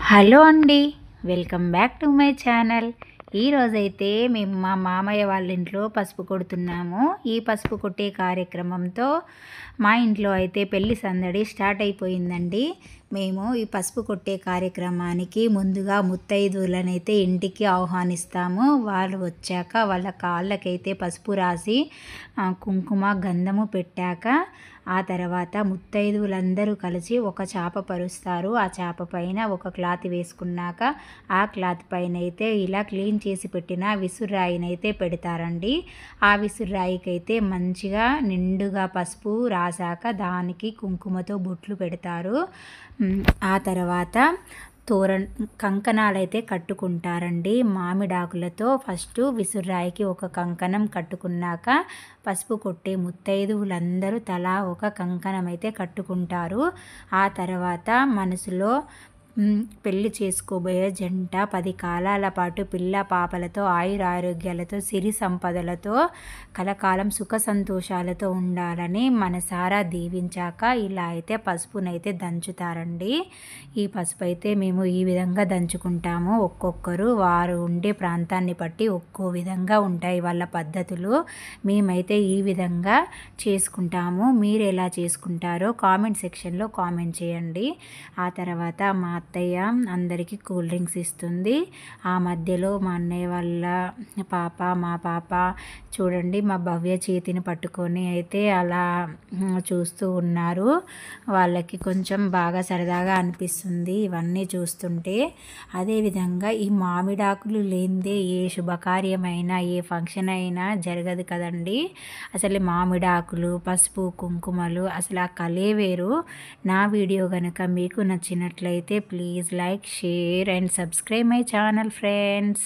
Hello అండి, welcome back to my channel. ఈరోజైతే మేము మా మామయ్య వాళ్ళ ఇంట్లో పసుపు కొడుతున్నాము. ఈ పసుపు కొట్టే కార్యక్రమంతో మా ఇంట్లో అయితే పెళ్లి సందడి స్టార్ట్ అయిపోయిందండి. మేము ఈ పసుపు కొట్టే కార్యక్రమానికి ముందుగా ముత్తైదువులనైతే ఇంటికి ఆహ్వానిస్తాము. వాళ్ళు వచ్చాక వాళ్ళ కాళ్ళకైతే పసుపు రాసి కుంకుమ గంధము పెట్టాక ఆ తర్వాత ముత్తైదువులందరూ కలిసి ఒక చాప పరుస్తారు. ఆ చాప పైన ఒక క్లాత్ వేసుకున్నాక ఆ క్లాత్ పైన అయితే ఇలా క్లీన్ చేసి పెట్టిన విసురాయినైతే పెడతారండి. ఆ విసురాయికైతే మంచిగా నిండుగా పసుపు రాసాక దానికి కుంకుమతో బొట్లు పెడతారు. ఆ తర్వాత కంకణాలైతే కట్టుకుంటారండి. మామిడాకులతో ఫస్ట్ విసురాయికి ఒక కంకణం కట్టుకున్నాక పసుపు కొట్టే ముత్తైదువులందరూ తలా ఒక కంకణం అయితే కట్టుకుంటారు. ఆ తర్వాత మనసులో పెళ్లి చేసుకోబోయే జంట 10 కాలాల పాటు పిల్ల పాపలతో ఆయురారోగ్యాలతో సిరి సంపదలతో కలకాలం సుఖ సంతోషాలతో ఉండాలని మనసారా దీవించాక ఇలా అయితే పసుపునైతే దంచుతారండి. ఈ పసుపు అయితే మేము ఈ విధంగా దంచుకుంటాము. ఒక్కొక్కరు వారు ఉండే ప్రాంతాన్ని బట్టి ఒక్కో విధంగా ఉంటాయి వాళ్ళ పద్ధతులు. మేమైతే ఈ విధంగా చేసుకుంటాము. మీరు ఎలా చేసుకుంటారో కామెంట్ సెక్షన్లో కామెంట్ చేయండి. ఆ తర్వాత మా అత్తయ్య అందరికీ కూల్ డ్రింక్స్ ఇస్తుంది. ఆ మధ్యలో మా అన్నయ్య వాళ్ళ పాప మా పాప చూడండి మా భవ్య చేతిని పట్టుకొని అయితే అలా చూస్తూ ఉన్నారు. వాళ్ళకి కొంచెం బాగా సరదాగా అనిపిస్తుంది ఇవన్నీ చూస్తుంటే. అదేవిధంగా ఈ మామిడాకులు లేనిదే ఏ శుభకార్యమైనా ఏ ఫంక్షన్ అయినా జరగదు కదండి. అసలు మామిడాకులు పసుపు కుంకుమలు అసలు ఆ కలే వేరు. నా వీడియో కనుక మీకు నచ్చినట్లయితే please like share and subscribe my channel friends.